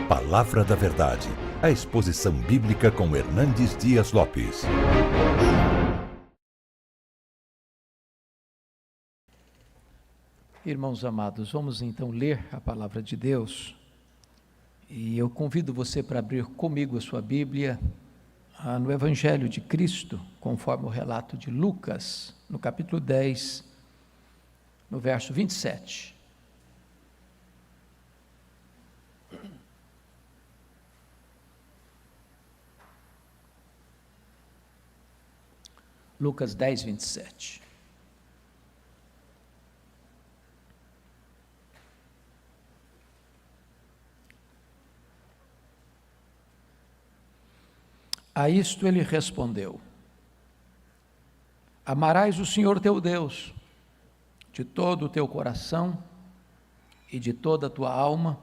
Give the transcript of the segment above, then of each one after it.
Palavra da Verdade, a exposição bíblica com Hernandes Dias Lopes. Irmãos amados, vamos então ler a Palavra de Deus. E eu convido você para abrir comigo a sua Bíblia no Evangelho de Cristo, conforme o relato de Lucas, no capítulo 10, no verso 27. Lucas 10, 27. A isto ele respondeu: amarás o Senhor teu Deus de todo o teu coração e de toda a tua alma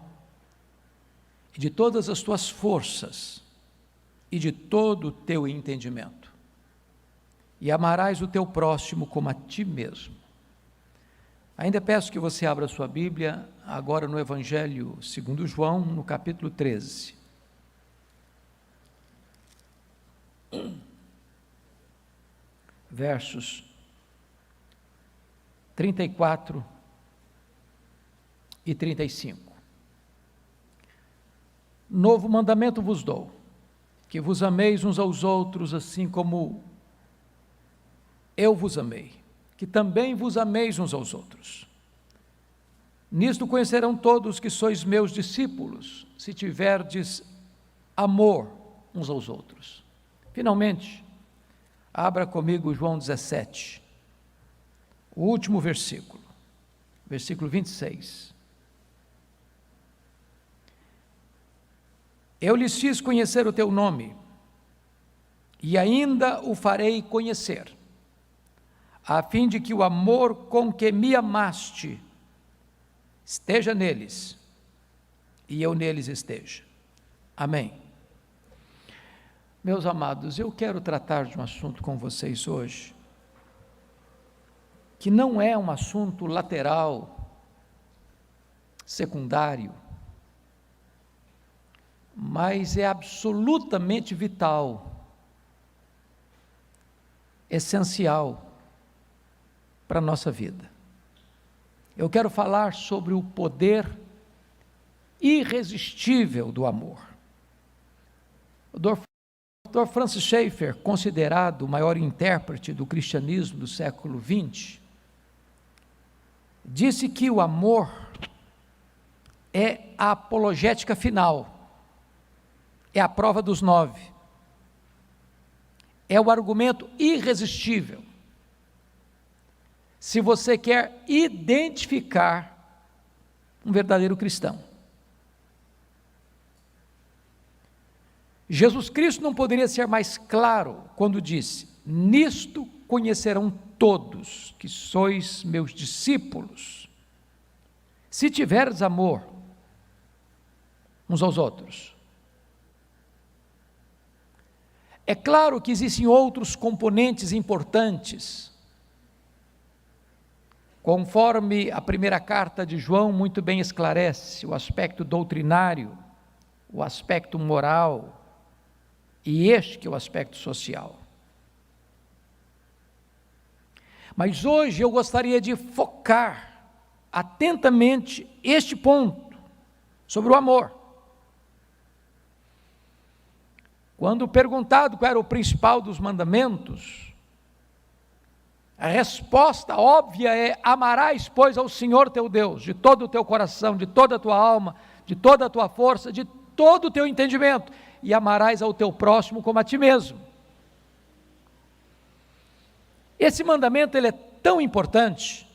e de todas as tuas forças e de todo o teu entendimento. E amarás o teu próximo como a ti mesmo. Ainda peço que você abra a sua Bíblia agora no Evangelho segundo João, no capítulo 13. Versos 34 e 35. Novo mandamento vos dou, que vos ameis uns aos outros, assim como eu vos amei, que também vos ameis uns aos outros. Nisto conhecerão todos que sois meus discípulos, se tiverdes amor uns aos outros. Finalmente, abra comigo João 17, o último versículo, versículo 26. Eu lhes fiz conhecer o teu nome, e ainda o farei conhecer, a fim de que o amor com que me amaste esteja neles, e eu neles esteja. Amém. Meus amados, eu quero tratar de um assunto com vocês hoje, que não é um assunto lateral, secundário, mas é absolutamente vital, essencial para a nossa vida. Eu quero falar sobre o poder irresistível do amor. O Dr. Francis Schaeffer, considerado o maior intérprete do cristianismo do século XX, disse que o amor é a apologética final, é a prova dos 9, é o argumento irresistível. Se você quer identificar um verdadeiro cristão. Jesus Cristo não poderia ser mais claro quando disse: nisto conhecerão todos que sois meus discípulos, se tiverdes amor uns aos outros. É claro que existem outros componentes importantes, conforme a primeira carta de João muito bem esclarece, o aspecto doutrinário, o aspecto moral, e este que é o aspecto social. Mas hoje eu gostaria de focar atentamente este ponto, sobre o amor. Quando perguntado qual era o principal dos mandamentos, a resposta óbvia é: amarás, pois, ao Senhor teu Deus, de todo o teu coração, de toda a tua alma, de toda a tua força, de todo o teu entendimento, e amarás ao teu próximo como a ti mesmo. Esse mandamento ele é tão importante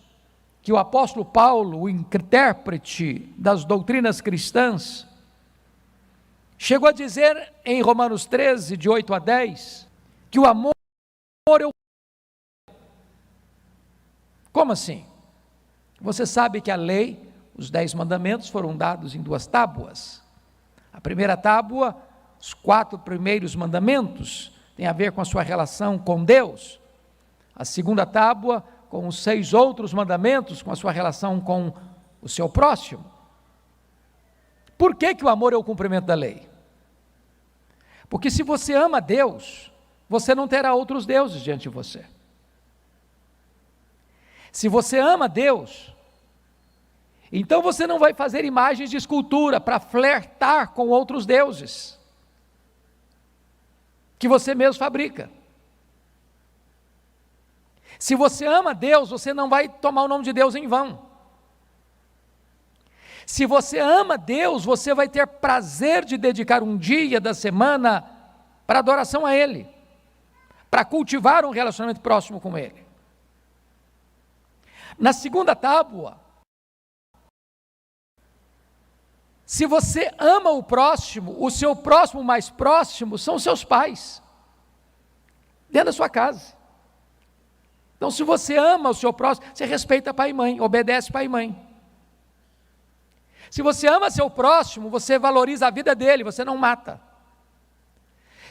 que o apóstolo Paulo, o intérprete das doutrinas cristãs, chegou a dizer em Romanos 13, de 8 a 10, que o amor é o... Como assim? Você sabe que a lei, os 10 mandamentos foram dados em 2 tábuas. A primeira tábua, os 4 primeiros mandamentos, tem a ver com a sua relação com Deus. A segunda tábua, com os 6 outros mandamentos, com a sua relação com o seu próximo. Por que o amor é o cumprimento da lei? Porque se você ama Deus, você não terá outros deuses diante de você. Se você ama Deus, então você não vai fazer imagens de escultura para flertar com outros deuses que você mesmo fabrica. Se você ama Deus, você não vai tomar o nome de Deus em vão. Se você ama Deus, você vai ter prazer de dedicar um dia da semana para adoração a Ele, para cultivar um relacionamento próximo com Ele. Na segunda tábua, se você ama o próximo, o seu próximo mais próximo são os seus pais, dentro da sua casa. Então, se você ama o seu próximo, você respeita pai e mãe, obedece pai e mãe. Se você ama seu próximo, você valoriza a vida dele, você não mata.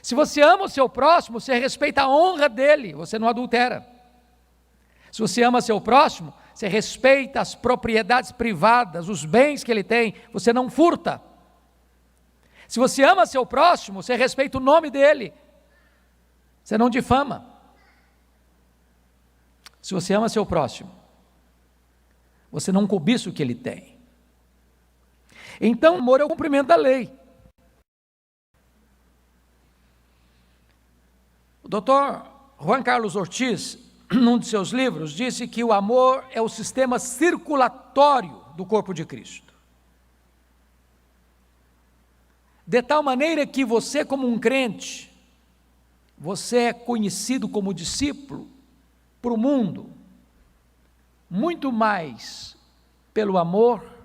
Se você ama o seu próximo, você respeita a honra dele, você não adultera. Se você ama seu próximo, você respeita as propriedades privadas, os bens que ele tem, você não furta. Se você ama seu próximo, você respeita o nome dele, você não difama. Se você ama seu próximo, você não cobiça o que ele tem. Então, o amor é o cumprimento da lei. O Dr. Juan Carlos Ortiz, num de seus livros, disse que o amor é o sistema circulatório do corpo de Cristo. De tal maneira que você, como um crente, você é conhecido como discípulo para o mundo, muito mais pelo amor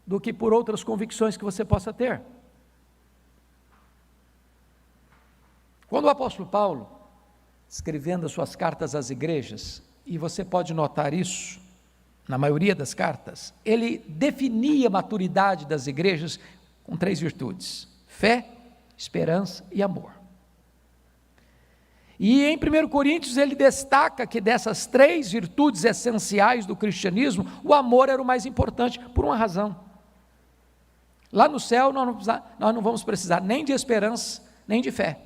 do que por outras convicções que você possa ter. Quando o apóstolo Paulo, escrevendo as suas cartas às igrejas, e você pode notar isso na maioria das cartas, ele definia a maturidade das igrejas com 3 virtudes: fé, esperança e amor. E em 1 Coríntios ele destaca que dessas 3 virtudes essenciais do cristianismo, o amor era o mais importante, por uma razão. Lá no céu nós não vamos precisar nem de esperança, nem de fé.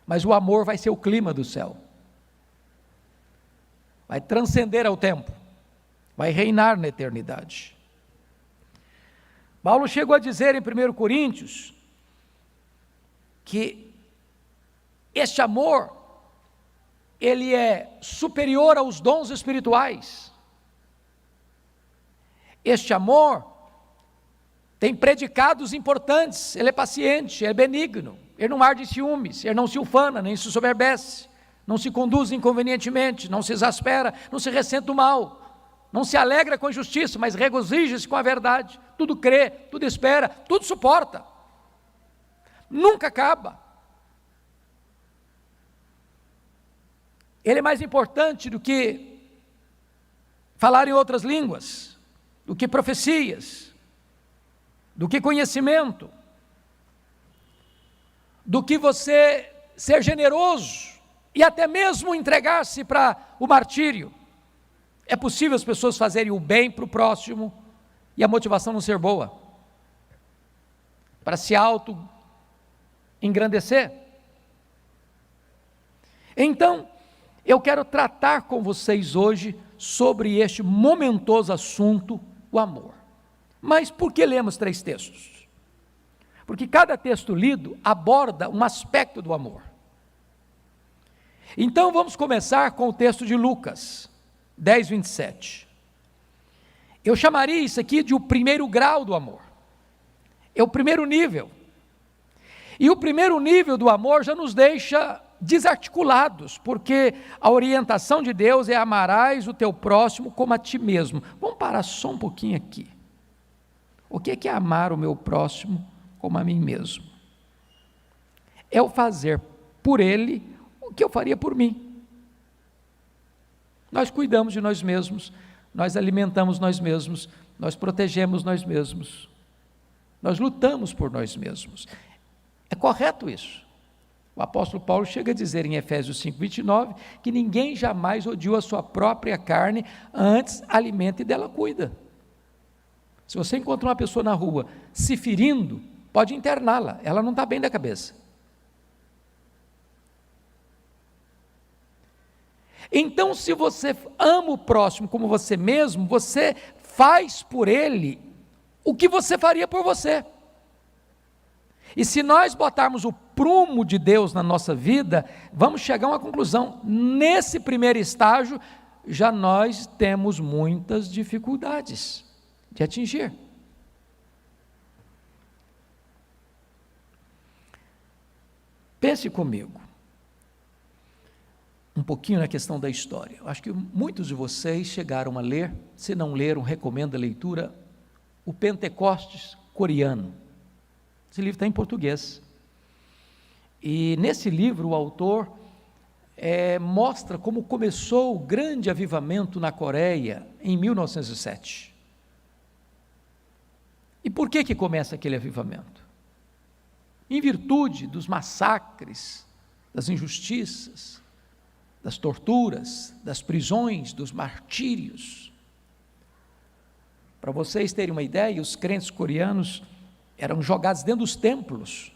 Mas o amor vai ser o clima do céu. Vai transcender ao tempo, vai reinar na eternidade. Paulo chegou a dizer em 1 Coríntios que este amor, ele é superior aos dons espirituais. Este amor tem predicados importantes, ele é paciente, é benigno, ele não arde ciúmes, ele não se ufana, nem se soberbece, não se conduz inconvenientemente, não se exaspera, não se ressente do mal, não se alegra com a justiça, mas regozija-se com a verdade, tudo crê, tudo espera, tudo suporta, nunca acaba. Ele é mais importante do que falar em outras línguas, do que profecias, do que conhecimento, do que você ser generoso e até mesmo entregar-se para o martírio. É possível as pessoas fazerem o bem para o próximo e a motivação não ser boa, para se auto-engrandecer. Então, eu quero tratar com vocês hoje sobre este momentoso assunto, o amor. Mas por que lemos 3 textos? Porque cada texto lido aborda um aspecto do amor. Então vamos começar com o texto de Lucas 10, 27. Eu chamaria isso aqui de o primeiro grau do amor. É o primeiro nível. E o primeiro nível do amor já nos deixa desarticulados, porque a orientação de Deus é: amarás o teu próximo como a ti mesmo. Vamos parar só um pouquinho aqui. O que é amar o meu próximo como a mim mesmo? É o fazer por ele o que eu faria por mim. Nós cuidamos de nós mesmos, nós alimentamos nós mesmos, nós protegemos nós mesmos, nós lutamos por nós mesmos. É correto isso. O apóstolo Paulo chega a dizer em Efésios 5, 29, que ninguém jamais odiou a sua própria carne, antes alimenta e dela cuida. Se você encontra uma pessoa na rua se ferindo, pode interná-la, ela não está bem da cabeça. Então, se você ama o próximo como você mesmo, você faz por ele o que você faria por você. E se nós botarmos o prumo de Deus na nossa vida, vamos chegar a uma conclusão. Nesse primeiro estágio, já nós temos muitas dificuldades de atingir. Pense comigo um pouquinho na questão da história. Eu acho que muitos de vocês chegaram a ler, se não leram, recomendo a leitura, o Pentecostes coreano. Esse livro está em português. E nesse livro o autor mostra como começou o grande avivamento na Coreia em 1907. E por que começa aquele avivamento? Em virtude dos massacres, das injustiças, das torturas, das prisões, dos martírios. Para vocês terem uma ideia, os crentes coreanos eram jogados dentro dos templos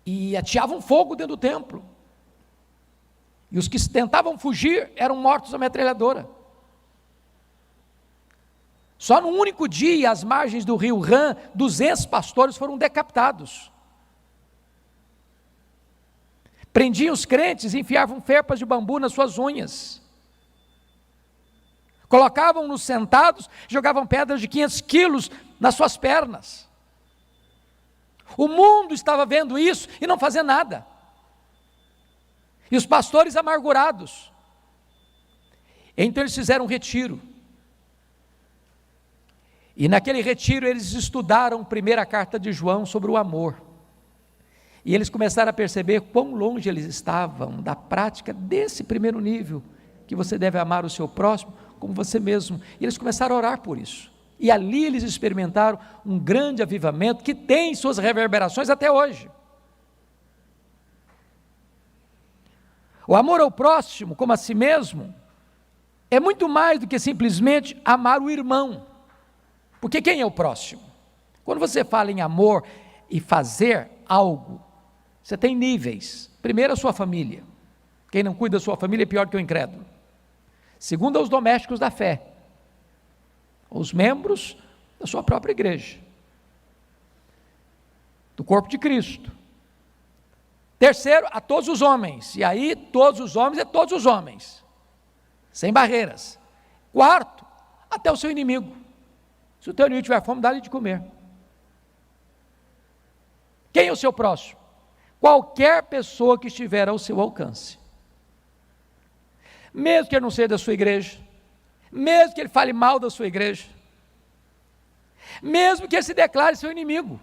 e ateavam fogo dentro do templo. E os que tentavam fugir eram mortos à metralhadora. Só num único dia, às margens do rio Han, 200 pastores foram decapitados. Prendiam os crentes e enfiavam ferpas de bambu nas suas unhas. Colocavam-nos sentados, jogavam pedras de 500 quilos nas suas pernas. O mundo estava vendo isso e não fazia nada. E os pastores amargurados. Então eles fizeram um retiro. E naquele retiro eles estudaram a primeira carta de João sobre o amor. E eles começaram a perceber quão longe eles estavam da prática desse primeiro nível, que você deve amar o seu próximo como você mesmo. E eles começaram a orar por isso. E ali eles experimentaram um grande avivamento que tem suas reverberações até hoje. O amor ao próximo, como a si mesmo, é muito mais do que simplesmente amar o irmão. Porque quem é o próximo? Quando você fala em amor e fazer algo, você tem níveis. Primeiro, a sua família. Quem não cuida da sua família é pior que o incrédulo. Segundo, os domésticos da fé. Os membros da sua própria igreja. Do corpo de Cristo. Terceiro, a todos os homens. E aí, todos os homens é todos os homens. Sem barreiras. Quarto, até o seu inimigo. Se o teu inimigo tiver fome, dá-lhe de comer. Quem é o seu próximo? Qualquer pessoa que estiver ao seu alcance. Mesmo que ele não seja da sua igreja, mesmo que ele fale mal da sua igreja, mesmo que ele se declare seu inimigo.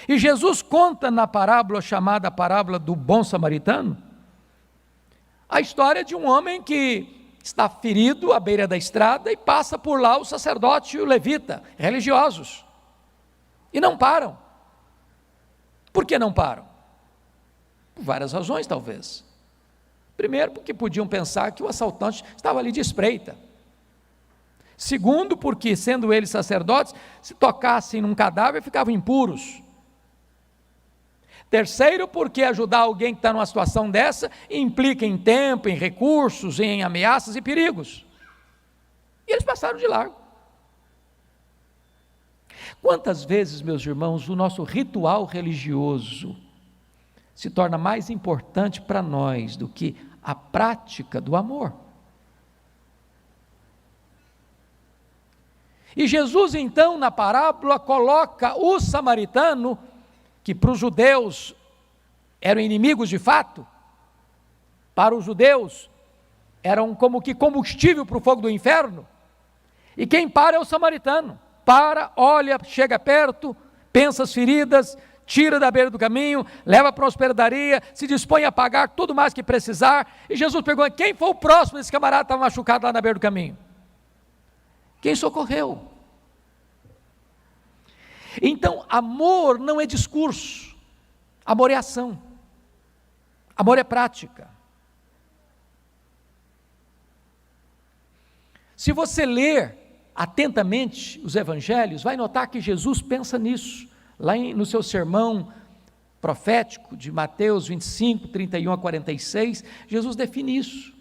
E Jesus conta na parábola chamada parábola do bom samaritano, a história de um homem que está ferido à beira da estrada e passa por lá o sacerdote e o levita, religiosos, e não param. Por que não param? Por várias razões, talvez. Primeiro, porque podiam pensar que o assaltante estava ali de espreita. Segundo, porque, sendo eles sacerdotes, se tocassem num cadáver, ficavam impuros. Terceiro, porque ajudar alguém que está numa situação dessa implica em tempo, em recursos, em ameaças e perigos. E eles passaram de largo. Quantas vezes, meus irmãos, o nosso ritual religioso se torna mais importante para nós do que a prática do amor? E Jesus, então, na parábola, coloca o samaritano, que para os judeus eram inimigos de fato, para os judeus eram como que combustível para o fogo do inferno, e quem para é o samaritano. Para, olha, chega perto, pensa as feridas, tira da beira do caminho, leva para a hospedaria, se dispõe a pagar tudo mais que precisar. E Jesus pergunta: quem foi o próximo desse camarada que estava machucado lá na beira do caminho? Quem socorreu? Então, amor não é discurso, amor é ação, amor é prática. Se você ler atentamente os evangelhos, vai notar que Jesus pensa nisso, no seu sermão profético de Mateus 25, 31 a 46, Jesus define isso.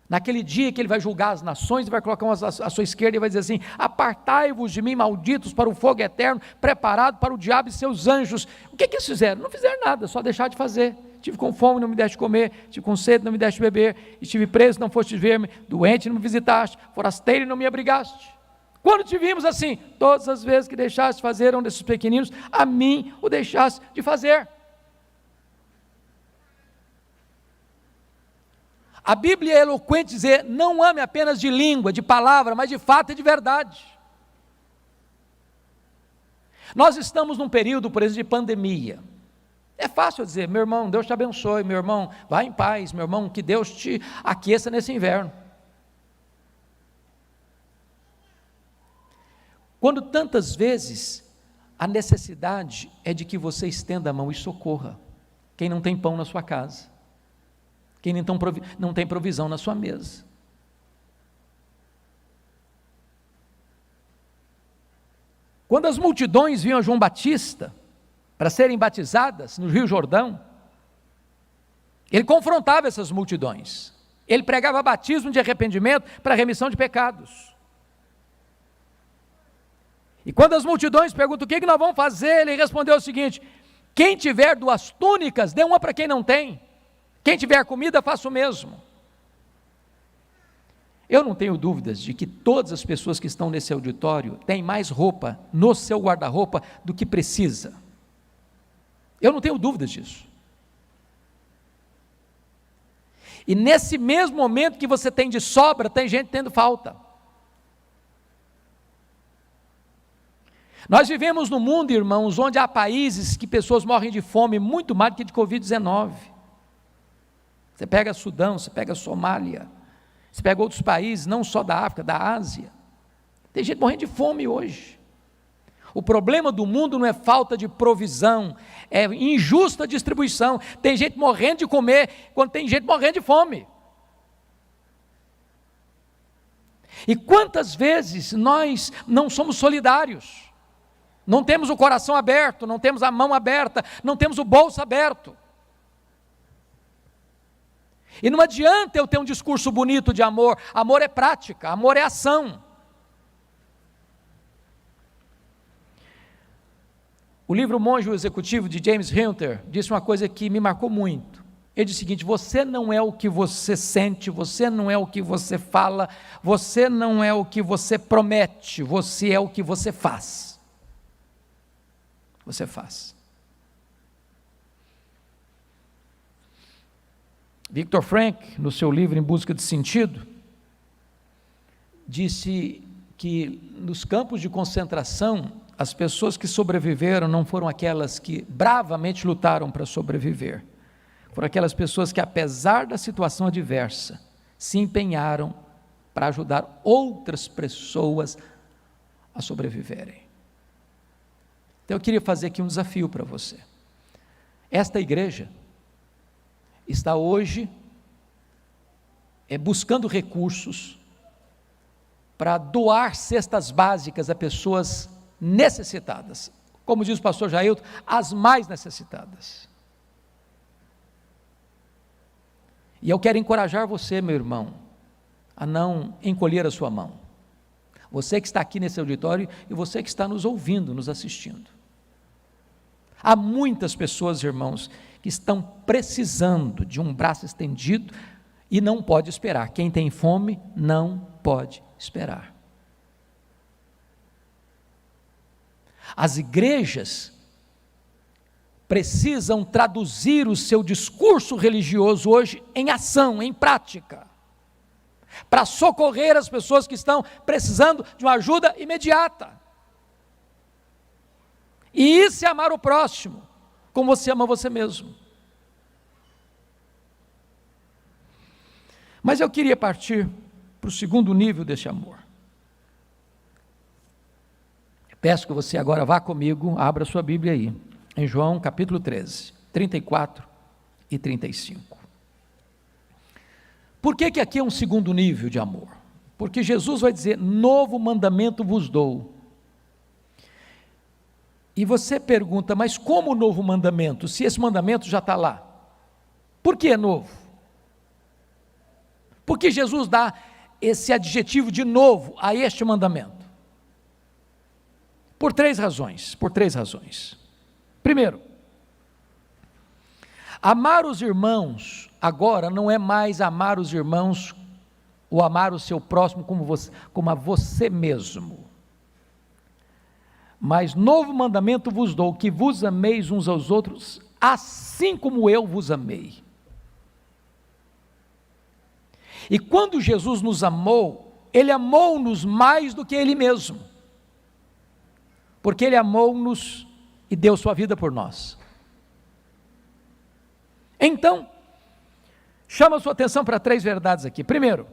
Naquele dia que ele vai julgar as nações, ele vai colocar umas à sua esquerda e vai dizer assim: apartai-vos de mim, malditos, para o fogo eterno, preparado para o diabo e seus anjos. O que eles fizeram? Não fizeram nada, só deixaram de fazer. Tive com fome, não me deste comer, tive com sede, não me deste beber, estive preso, não foste ver-me, doente, não me visitaste, forasteiro, não me abrigaste. Quando te vimos assim? Todas as vezes que deixaste de fazer um desses pequeninos, a mim o deixaste de fazer. A Bíblia é eloquente dizer: não ame apenas de língua, de palavra, mas de fato e de verdade. Nós estamos num período, por exemplo, de pandemia. É fácil dizer: meu irmão, Deus te abençoe, meu irmão, vá em paz, meu irmão, que Deus te aqueça nesse inverno. Quando tantas vezes a necessidade é de que você estenda a mão e socorra quem não tem pão na sua casa, quem não tem provisão na sua mesa. Quando as multidões vinham a João Batista para serem batizadas no Rio Jordão, ele confrontava essas multidões, ele pregava batismo de arrependimento para remissão de pecados. E quando as multidões perguntam: o que nós vamos fazer? Ele respondeu o seguinte: quem tiver 2 túnicas, dê uma para quem não tem. Quem tiver comida, faça o mesmo. Eu não tenho dúvidas de que todas as pessoas que estão nesse auditório têm mais roupa no seu guarda-roupa do que precisa. Eu não tenho dúvidas disso. E nesse mesmo momento que você tem de sobra, tem gente tendo falta. Nós vivemos num mundo, irmãos, onde há países que pessoas morrem de fome muito mais do que de Covid-19. Você pega Sudão, você pega Somália, você pega outros países, não só da África, da Ásia. Tem gente morrendo de fome hoje. O problema do mundo não é falta de provisão, é injusta distribuição. Tem gente morrendo de comer, quando tem gente morrendo de fome. E quantas vezes nós não somos solidários? Não temos o coração aberto, não temos a mão aberta, não temos o bolso aberto. E não adianta eu ter um discurso bonito de amor. Amor é prática, amor é ação. O livro Monge Executivo, de James Hunter, disse uma coisa que me marcou muito. Ele diz o seguinte: você não é o que você sente, você não é o que você fala, você não é o que você promete, você é o que você faz. Você faz. Viktor Frankl, no seu livro Em Busca de Sentido, disse que nos campos de concentração, as pessoas que sobreviveram não foram aquelas que bravamente lutaram para sobreviver, foram aquelas pessoas que, apesar da situação adversa, se empenharam para ajudar outras pessoas a sobreviverem. Então eu queria fazer aqui um desafio para você. Esta igreja está hoje buscando recursos para doar cestas básicas a pessoas necessitadas, como diz o pastor Jailton, as mais necessitadas. E eu quero encorajar você, meu irmão, a não encolher a sua mão. Você que está aqui nesse auditório e você que está nos ouvindo, nos assistindo. Há muitas pessoas, irmãos, que estão precisando de um braço estendido e não pode esperar. Quem tem fome não pode esperar. As igrejas precisam traduzir o seu discurso religioso hoje em ação, em prática, para socorrer as pessoas que estão precisando de uma ajuda imediata. E isso é amar o próximo, como você ama você mesmo. Mas eu queria partir para o segundo nível desse amor. Peço que você agora vá comigo, abra sua Bíblia aí, em João capítulo 13, 34 e 35. Por que aqui é um segundo nível de amor? porque Jesus vai dizer: novo mandamento vos dou. E você pergunta: mas como novo mandamento, se esse mandamento já está lá? Por que é novo? Por que Jesus dá esse adjetivo de novo a este mandamento? Por três razões. Primeiro, amar os irmãos agora não é mais amar os irmãos ou amar o seu próximo como a você mesmo. Mas novo mandamento vos dou, que vos ameis uns aos outros, assim como eu vos amei. E quando Jesus nos amou, Ele amou-nos mais do que Ele mesmo, porque Ele amou-nos e deu sua vida por nós. Então, chama a sua atenção para três verdades aqui. Primeiro,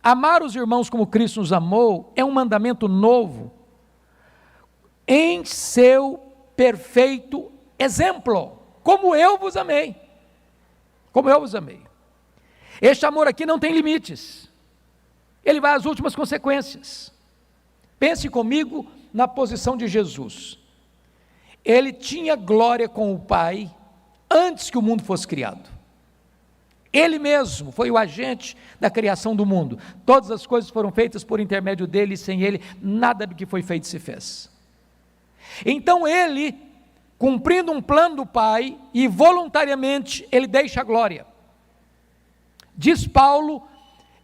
amar os irmãos como Cristo nos amou é um mandamento novo, em seu perfeito exemplo, como eu vos amei. Como eu vos amei. Este amor aqui não tem limites, ele vai às últimas consequências. Pense comigo na posição de Jesus. Ele tinha glória com o Pai antes que o mundo fosse criado. Ele mesmo foi o agente da criação do mundo. Todas as coisas foram feitas por intermédio dele, e sem ele nada do que foi feito se fez. Então ele, cumprindo um plano do Pai, e voluntariamente ele deixa a glória. Diz Paulo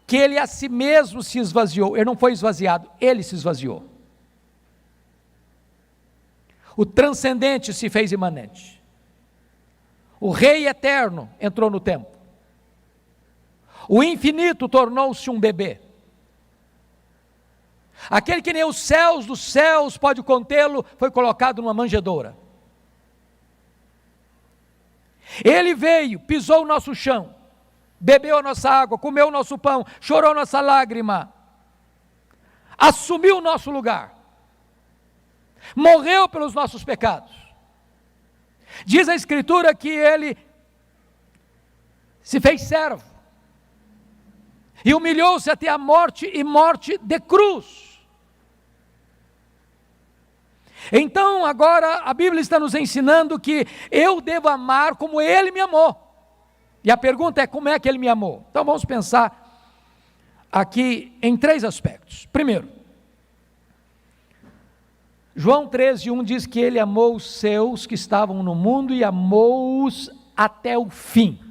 que ele a si mesmo se esvaziou. Ele não foi esvaziado, ele se esvaziou. O transcendente se fez imanente. O Rei eterno entrou no templo. O infinito tornou-se um bebê. Aquele que nem os céus dos céus pode contê-lo, foi colocado numa manjedoura. Ele veio, pisou o nosso chão, bebeu a nossa água, comeu o nosso pão, chorou nossa lágrima, assumiu o nosso lugar, morreu pelos nossos pecados. Diz a Escritura que ele se fez servo, e humilhou-se até a morte, e morte de cruz. Então agora a Bíblia está nos ensinando que eu devo amar como Ele me amou. E a pergunta é: como é que Ele me amou? Então vamos pensar aqui em três aspectos. Primeiro, João 13:1 diz que Ele amou os seus que estavam no mundo e amou-os até o fim.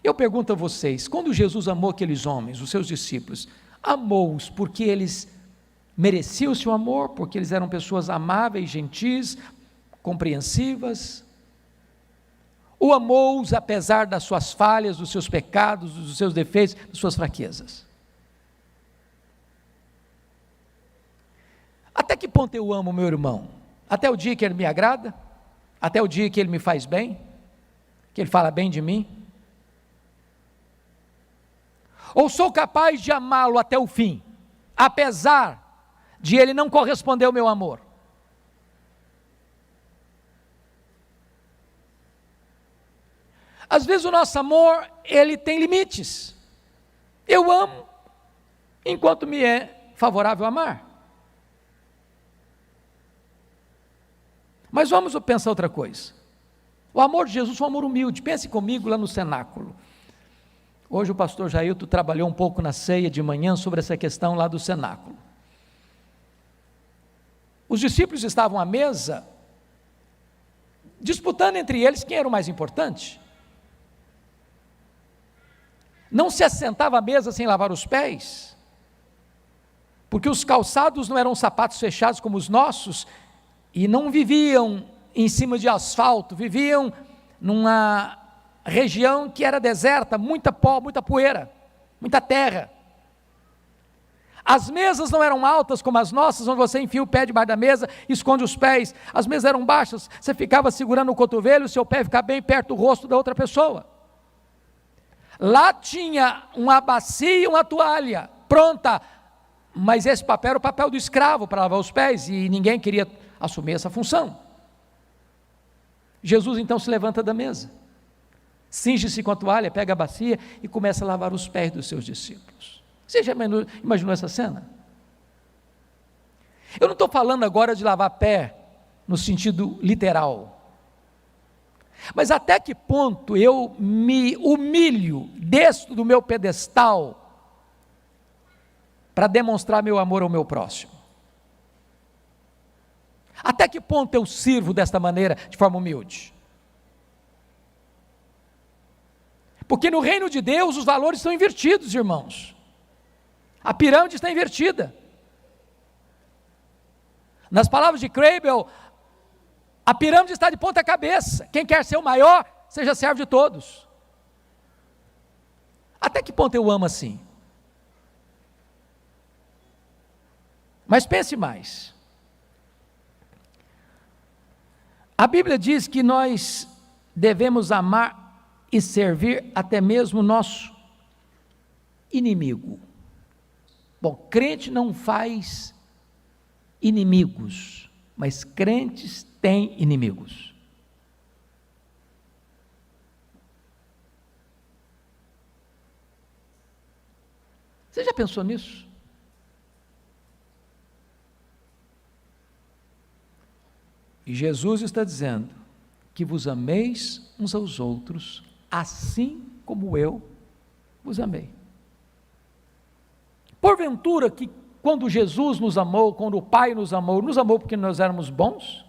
Eu pergunto a vocês, quando Jesus amou aqueles homens, os seus discípulos, amou-os porque eles mereciam o seu amor, porque eles eram pessoas amáveis, gentis, compreensivas? Ou amou-os apesar das suas falhas, dos seus pecados, dos seus defeitos, das suas fraquezas? Até que ponto eu amo meu irmão? Até o dia que ele me agrada? Até o dia que ele me faz bem? Que ele fala bem de mim? Ou sou capaz de amá-lo até o fim, apesar de ele não corresponder ao meu amor? Às vezes o nosso amor, ele tem limites. Eu amo enquanto me é favorável amar. Mas vamos pensar outra coisa. O amor de Jesus foi um amor humilde. Pense comigo lá no cenáculo. Hoje o pastor Jailton trabalhou um pouco na ceia de manhã sobre essa questão lá do cenáculo. Os discípulos estavam à mesa, disputando entre eles quem era o mais importante. Não se assentava à mesa sem lavar os pés, porque os calçados não eram sapatos fechados como os nossos, e não viviam em cima de asfalto, viviam numa região que era deserta, muita pó, muita poeira, muita terra. As mesas não eram altas como as nossas, onde você enfia o pé debaixo da mesa e esconde os pés. As mesas eram baixas, você ficava segurando o cotovelo e o seu pé ficava bem perto do rosto da outra pessoa. Lá tinha uma bacia e uma toalha pronta, mas esse papel era o papel do escravo para lavar os pés, e ninguém queria assumir essa função. Jesus então se levanta da mesa, cinge-se com a toalha, pega a bacia e começa a lavar os pés dos seus discípulos. Você já imaginou essa cena? Eu não estou falando agora de lavar pé no sentido literal, mas até que ponto eu me humilho, desço do meu pedestal para demonstrar meu amor ao meu próximo? Até que ponto eu sirvo desta maneira, de forma humilde? Porque no reino de Deus os valores estão invertidos, irmãos. A pirâmide está invertida. Nas palavras de Krabel, a pirâmide está de ponta cabeça. Quem quer ser o maior, seja servo de todos. Até que ponto eu amo assim? Mas pense mais. A Bíblia diz que nós devemos amar e servir até mesmo o nosso inimigo. Bom, crente não faz inimigos, mas crentes têm inimigos. Você já pensou nisso? E Jesus está dizendo que vos ameis uns aos outros, assim como eu vos amei. Porventura que quando Jesus nos amou, quando o Pai nos amou porque nós éramos bons?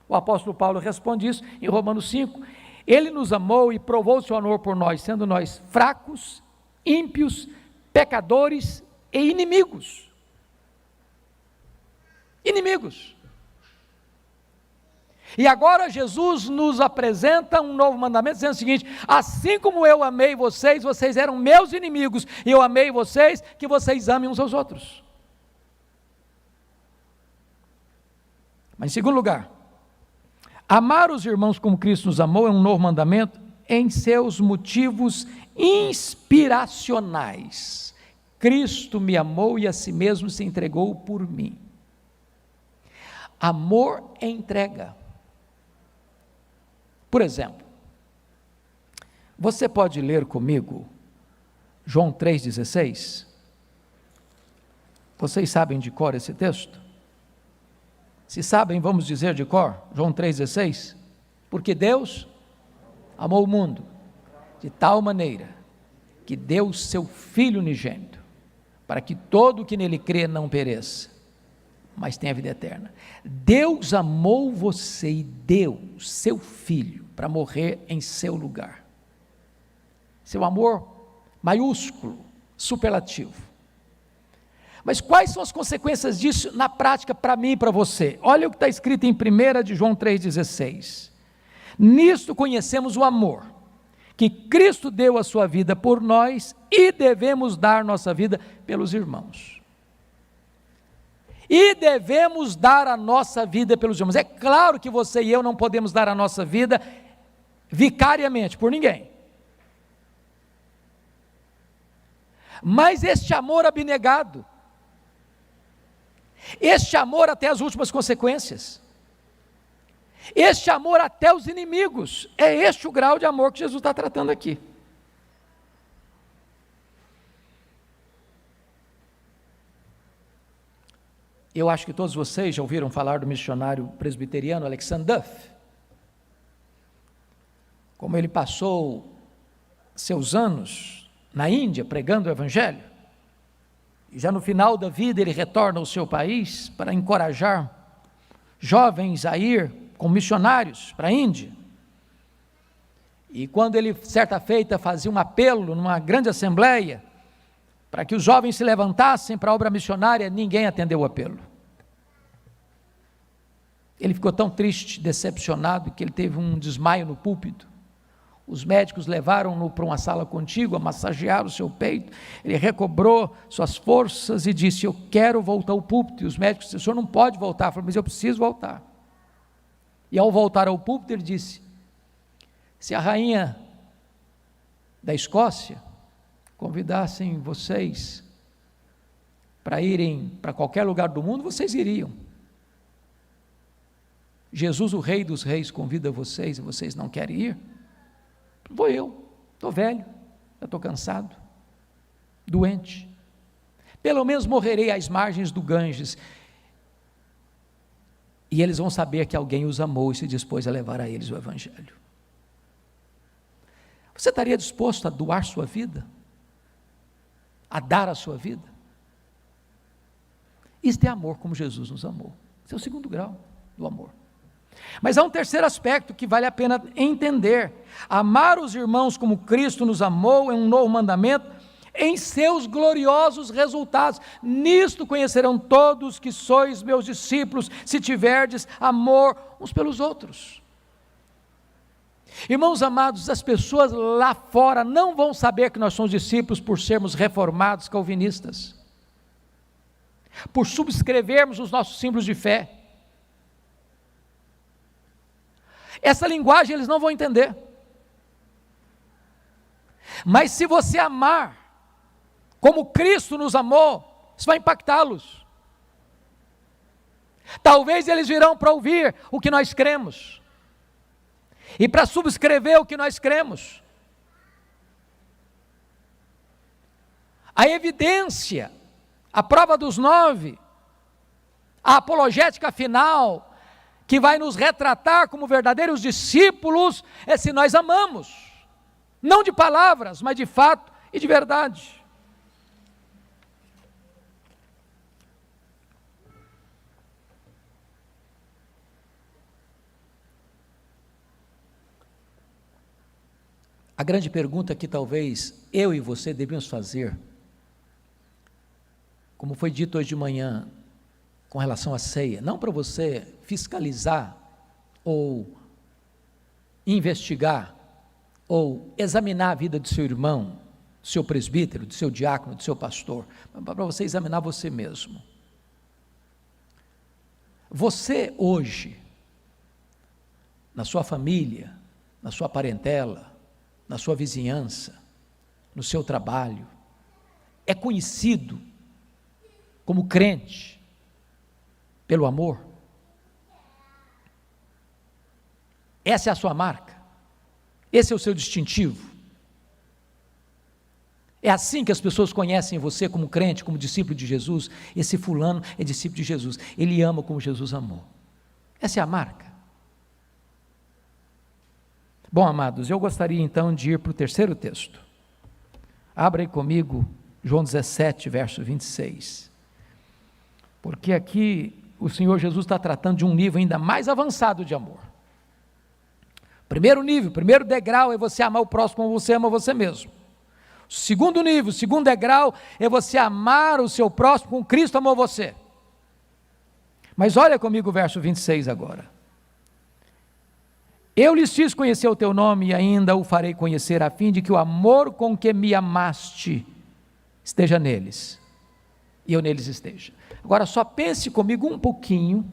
O apóstolo Paulo responde isso em Romanos 5. Ele nos amou e provou o seu amor por nós, sendo nós fracos, ímpios, pecadores e inimigos. Inimigos. E agora Jesus nos apresenta um novo mandamento, dizendo o seguinte: assim como eu amei vocês, vocês eram meus inimigos, e eu amei vocês, que vocês amem uns aos outros. Mas em segundo lugar, amar os irmãos como Cristo nos amou é um novo mandamento em seus motivos inspiracionais. Cristo me amou e a si mesmo se entregou por mim. Amor é entrega. Por exemplo, você pode ler comigo João 3,16? Vocês sabem de cor esse texto? Se sabem, vamos dizer de cor, João 3,16? Porque Deus amou o mundo de tal maneira que deu o seu Filho unigênito, para que todo o que nele crê não pereça, mas tenha vida eterna. Deus amou você e deu seu Filho para morrer em seu lugar. Seu amor maiúsculo, superlativo. Mas quais são as consequências disso na prática para mim e para você? Olha o que está escrito em 1 de João 3,16. Nisto conhecemos o amor, que Cristo deu a sua vida por nós e devemos dar nossa vida pelos irmãos. E devemos dar a nossa vida pelos irmãos. É claro que você e eu não podemos dar a nossa vida vicariamente por ninguém. Mas este amor abnegado, este amor até as últimas consequências, este amor até os inimigos, é este o grau de amor que Jesus está tratando aqui. Eu acho que todos vocês já ouviram falar do missionário presbiteriano Alexander Duff. Como ele passou seus anos na Índia pregando o Evangelho, e já no final da vida ele retorna ao seu país para encorajar jovens a ir como missionários para a Índia. E quando ele, certa feita, fazia um apelo numa grande assembleia, para que os jovens se levantassem para a obra missionária, ninguém atendeu o apelo. Ele ficou tão triste, decepcionado, que ele teve um desmaio no púlpito. Os médicos levaram-no para uma sala contígua, massagearam o seu peito, ele recobrou suas forças e disse: eu quero voltar ao púlpito. E os médicos disseram: o senhor não pode voltar. Ele falou: mas eu preciso voltar. E ao voltar ao púlpito ele disse: se a rainha da Escócia convidassem vocês para irem para qualquer lugar do mundo, vocês iriam. Jesus, o Rei dos Reis, convida vocês e vocês não querem ir? Vou eu, estou velho, já estou cansado, doente. Pelo menos morrerei às margens do Ganges. E eles vão saber que alguém os amou e se dispôs a levar a eles o Evangelho. Você estaria disposto a doar sua vida? A dar a sua vida? Isto é amor como Jesus nos amou. Esse é o segundo grau do amor. Mas há um terceiro aspecto que vale a pena entender. Amar os irmãos como Cristo nos amou é um novo mandamento em seus gloriosos resultados. Nisto conhecerão todos que sois meus discípulos, se tiverdes amor uns pelos outros. Irmãos amados, as pessoas lá fora não vão saber que nós somos discípulos por sermos reformados calvinistas, por subscrevermos os nossos símbolos de fé. Essa linguagem eles não vão entender. Mas se você amar como Cristo nos amou, isso vai impactá-los. Talvez eles virão para ouvir o que nós cremos e para subscrever o que nós cremos. A evidência, a prova dos 9, a apologética final, que vai nos retratar como verdadeiros discípulos, é se nós amamos, não de palavras, mas de fato e de verdade. A grande pergunta que talvez eu e você devemos fazer, como foi dito hoje de manhã, com relação à ceia, não para você fiscalizar, ou investigar, ou examinar a vida do seu irmão, do seu presbítero, do seu diácono, do seu pastor, mas para você examinar você mesmo. Você hoje, na sua família, na sua parentela, na sua vizinhança, no seu trabalho, é conhecido como crente pelo amor? Essa é a sua marca? Esse é o seu distintivo? É assim que as pessoas conhecem você como crente, como discípulo de Jesus? Esse fulano é discípulo de Jesus, ele ama como Jesus amou. Essa é a marca. Bom, amados, eu gostaria então de ir para o terceiro texto. Abra aí comigo João 17, verso 26. Porque aqui o Senhor Jesus está tratando de um nível ainda mais avançado de amor. Primeiro nível, primeiro degrau é você amar o próximo como você ama você mesmo. Segundo nível, segundo degrau é você amar o seu próximo como Cristo amou você. Mas olha comigo o verso 26 agora. Eu lhes fiz conhecer o teu nome e ainda o farei conhecer, a fim de que o amor com que me amaste esteja neles, e eu neles esteja. Agora só pense comigo um pouquinho,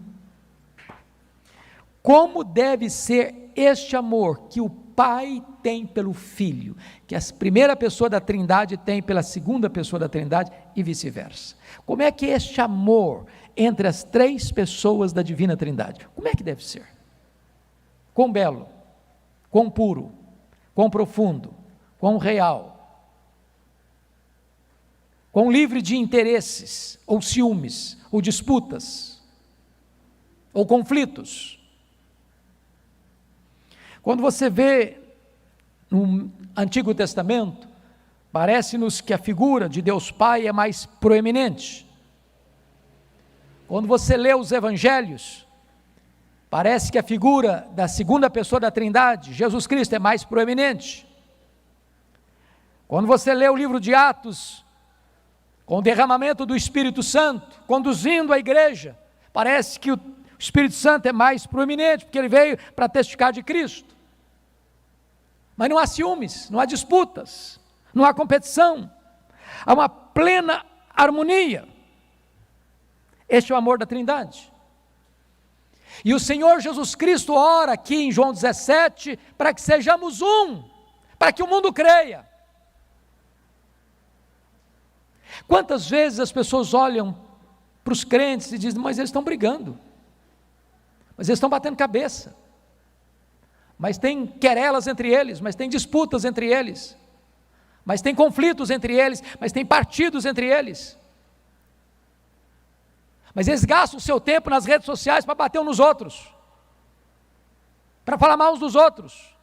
como deve ser este amor que o Pai tem pelo Filho, que a primeira pessoa da Trindade tem pela segunda pessoa da Trindade, e vice-versa. Como é que é este amor entre as três pessoas da Divina Trindade? Como é que deve ser? Quão belo, quão puro, quão profundo, quão real, quão livre de interesses, ou ciúmes, ou disputas, ou conflitos. Quando você vê no Antigo Testamento, parece-nos que a figura de Deus Pai é mais proeminente. Quando você lê os Evangelhos, parece que a figura da segunda pessoa da Trindade, Jesus Cristo, é mais proeminente. Quando você lê o livro de Atos, com o derramamento do Espírito Santo, conduzindo a igreja, parece que o Espírito Santo é mais proeminente, porque ele veio para testificar de Cristo. Mas não há ciúmes, não há disputas, não há competição, há uma plena harmonia. Este é o amor da Trindade. E o Senhor Jesus Cristo ora aqui em João 17, para que sejamos um, para que o mundo creia. Quantas vezes as pessoas olham para os crentes e dizem, mas eles estão brigando, mas eles estão batendo cabeça, mas tem querelas entre eles, mas tem disputas entre eles, mas tem conflitos entre eles, mas tem partidos entre eles. Mas eles gastam o seu tempo nas redes sociais para bater uns nos outros, para falar mal uns dos outros.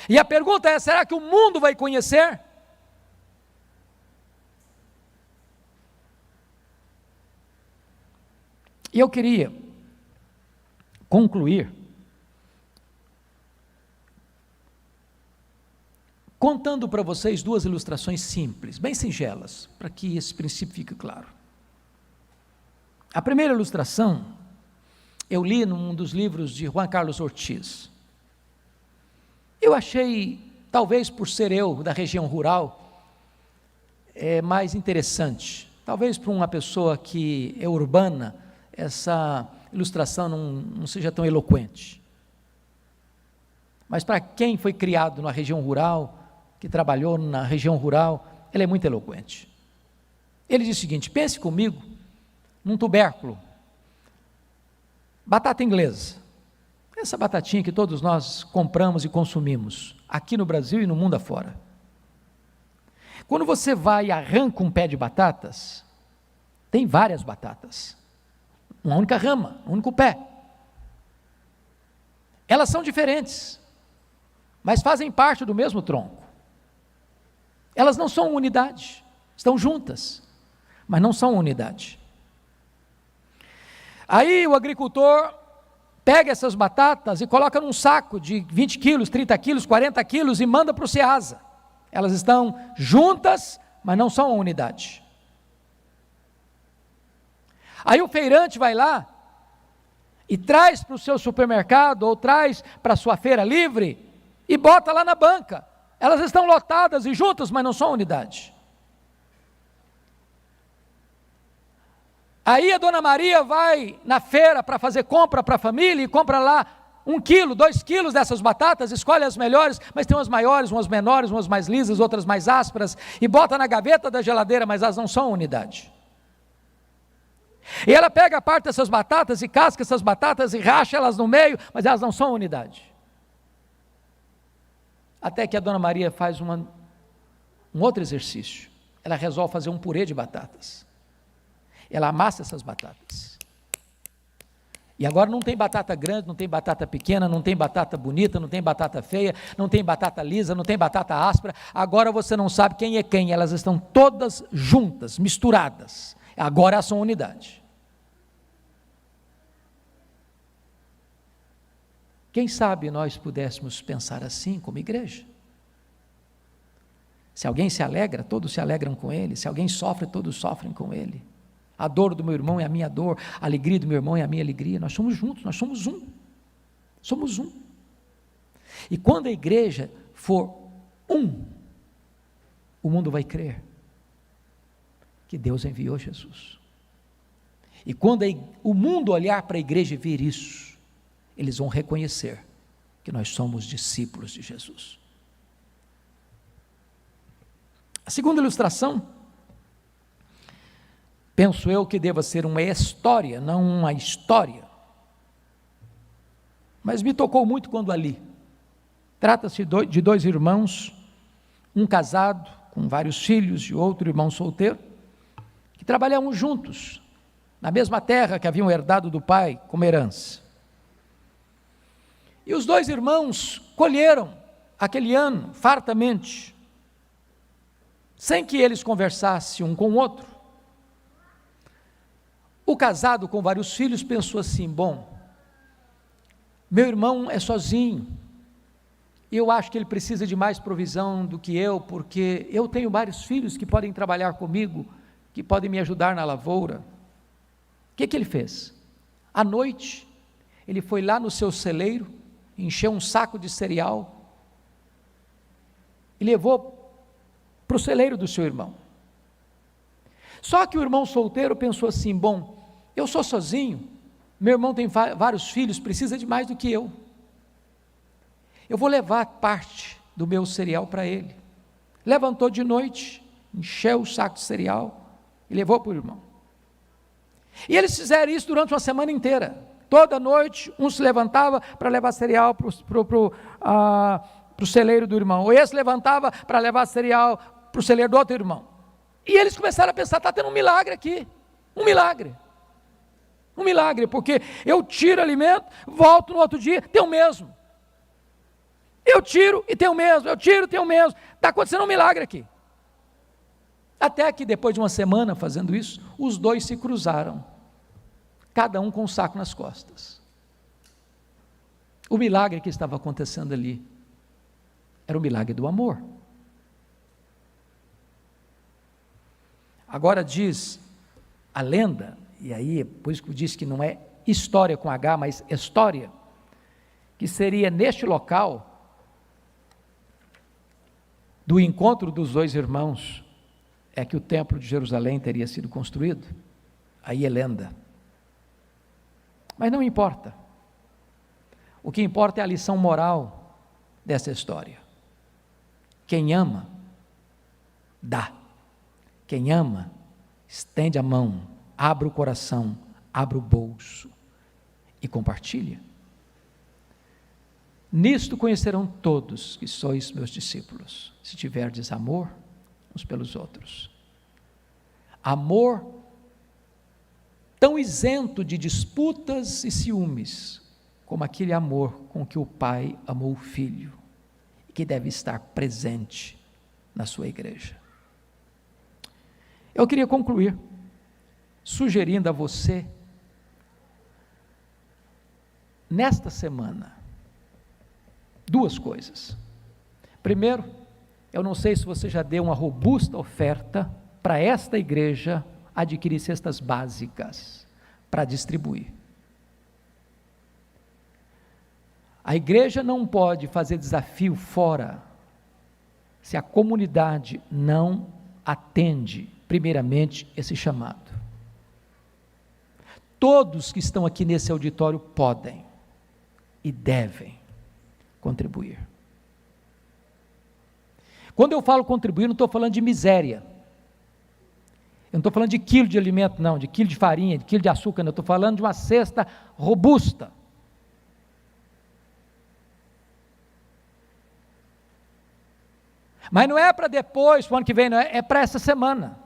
E a pergunta é: será que o mundo vai conhecer? E eu queria concluir contando para vocês duas ilustrações simples, bem singelas, para que esse princípio fique claro. A primeira ilustração eu li num dos livros de Juan Carlos Ortiz. Eu achei, talvez por ser eu da região rural, mais interessante. Talvez para uma pessoa que é urbana, essa ilustração não seja tão eloquente. Mas para quem foi criado na região rural, que trabalhou na região rural, ela é muito eloquente. Ele diz o seguinte: pense comigo num tubérculo, batata inglesa, essa batatinha que todos nós compramos e consumimos, aqui no Brasil e no mundo afora. Quando você vai e arranca um pé de batatas, tem várias batatas, uma única rama, um único pé. Elas são diferentes, mas fazem parte do mesmo tronco. Elas não são unidade, estão juntas, mas não são unidade. Aí o agricultor pega essas batatas e coloca num saco de 20 quilos, 30 quilos, 40 quilos e manda para o Ceasa. Elas estão juntas, mas não são uma unidade. Aí o feirante vai lá e traz para o seu supermercado ou traz para a sua feira livre e bota lá na banca. Elas estão lotadas e juntas, mas não são unidade. Aí a dona Maria vai na feira para fazer compra para a família e compra lá 1 quilo, 2 quilos dessas batatas, escolhe as melhores, mas tem umas maiores, umas menores, umas mais lisas, outras mais ásperas, e bota na gaveta da geladeira, mas elas não são unidade. E ela pega a parte dessas batatas e casca essas batatas e racha elas no meio, mas elas não são unidade. Até que a dona Maria faz um outro exercício. Ela resolve fazer um purê de batatas. Ela amassa essas batatas. E agora não tem batata grande, não tem batata pequena, não tem batata bonita, não tem batata feia, não tem batata lisa, não tem batata áspera. Agora você não sabe quem é quem, elas estão todas juntas, misturadas. Agora elas são unidade. Quem sabe nós pudéssemos pensar assim como igreja? Se alguém se alegra, todos se alegram com ele. Se alguém sofre, todos sofrem com ele. A dor do meu irmão é a minha dor, a alegria do meu irmão é a minha alegria. Nós somos juntos, nós somos um. Somos um. E quando a igreja for um, o mundo vai crer que Deus enviou Jesus. E quando o mundo olhar para a igreja e ver isso, eles vão reconhecer que nós somos discípulos de Jesus. A segunda ilustração, penso eu que deva ser uma história, não uma história, mas me tocou muito quando a li. Trata-se de 2 irmãos, um casado com vários filhos e outro irmão solteiro, que trabalhavam juntos, na mesma terra que haviam herdado do pai como herança. E os 2 irmãos colheram aquele ano fartamente, sem que eles conversassem um com o outro. O casado com vários filhos pensou assim: bom, meu irmão é sozinho, e eu acho que ele precisa de mais provisão do que eu, porque eu tenho vários filhos que podem trabalhar comigo, que podem me ajudar na lavoura. O que ele fez? À noite, ele foi lá no seu celeiro, encheu um saco de cereal e levou para o celeiro do seu irmão. Só que o irmão solteiro pensou assim: bom, eu sou sozinho, meu irmão tem vários filhos, precisa de mais do que eu vou levar parte do meu cereal para ele. Levantou de noite, encheu o saco de cereal e levou para o irmão. E eles fizeram isso durante uma semana inteira. Toda noite, um se levantava para levar cereal para o celeiro do irmão, ou esse levantava para levar cereal para o celeiro do outro irmão. E eles começaram a pensar, está tendo um milagre aqui, um milagre, porque eu tiro alimento, volto no outro dia, tem o mesmo. Eu tiro e tem o mesmo, está acontecendo um milagre aqui. Até que depois de uma semana fazendo isso, os dois se cruzaram, cada um com um saco nas costas. O milagre que estava acontecendo ali era o milagre do amor. Agora diz a lenda, e aí por isso que eu disse que não é história com H, mas história, que seria neste local do encontro dos dois irmãos, é que o templo de Jerusalém teria sido construído. Aí é lenda. Mas não importa. O que importa é a lição moral dessa história. Quem ama, dá. Quem ama, estende a mão, abre o coração, abre o bolso e compartilha. Nisto conhecerão todos que sois meus discípulos, se tiverdes amor uns pelos outros. Amor tão isento de disputas e ciúmes, como aquele amor com que o Pai amou o Filho, e que deve estar presente na sua igreja. Eu queria concluir sugerindo a você, nesta semana, duas coisas. Primeiro, eu não sei se você já deu uma robusta oferta para esta igreja adquirir cestas básicas para distribuir. A igreja não pode fazer desafio fora se a comunidade não atende primeiramente esse chamado. Todos que estão aqui nesse auditório podem e devem contribuir. Quando eu falo contribuir, não estou falando de miséria. Eu não estou falando de quilo de alimento, não, de quilo de farinha, de quilo de açúcar, não. Estou falando de uma cesta robusta. Mas não é para depois, para o ano que vem, não é para essa semana.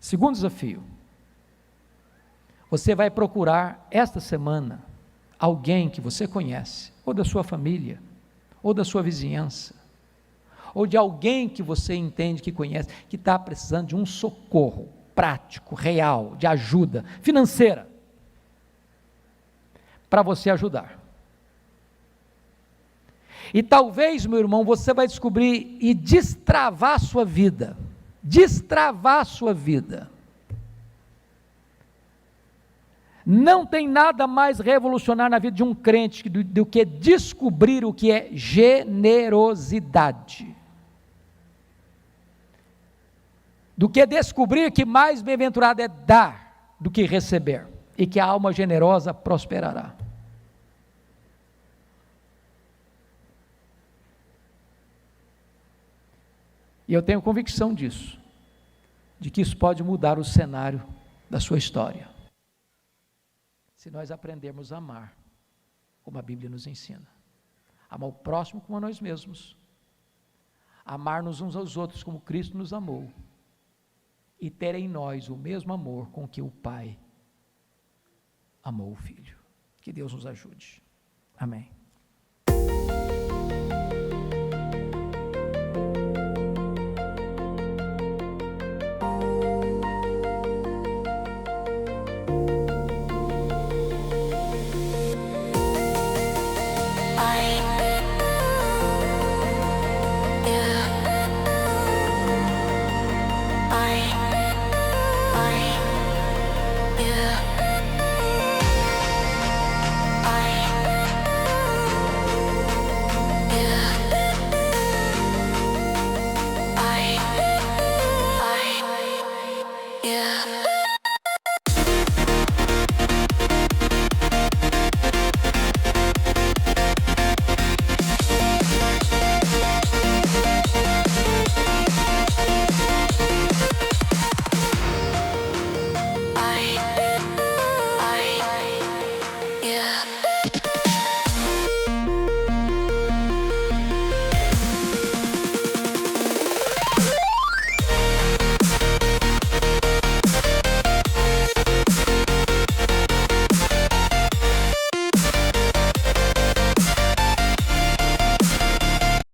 Segundo desafio, você vai procurar esta semana alguém que você conhece, ou da sua família, ou da sua vizinhança, ou de alguém que você entende que conhece, que está precisando de um socorro prático, real, de ajuda financeira, para você ajudar. E talvez, meu irmão, você vai descobrir e destravar a sua vida, Não tem nada mais revolucionário na vida de um crente do que descobrir o que é generosidade. Do que descobrir que mais bem-aventurado é dar do que receber, e que a alma generosa prosperará. E eu tenho convicção disso, de que isso pode mudar o cenário da sua história, se nós aprendermos a amar, como a Bíblia nos ensina. Amar o próximo como a nós mesmos, amar-nos uns aos outros como Cristo nos amou, e ter em nós o mesmo amor com que o Pai amou o Filho. Que Deus nos ajude. Amém.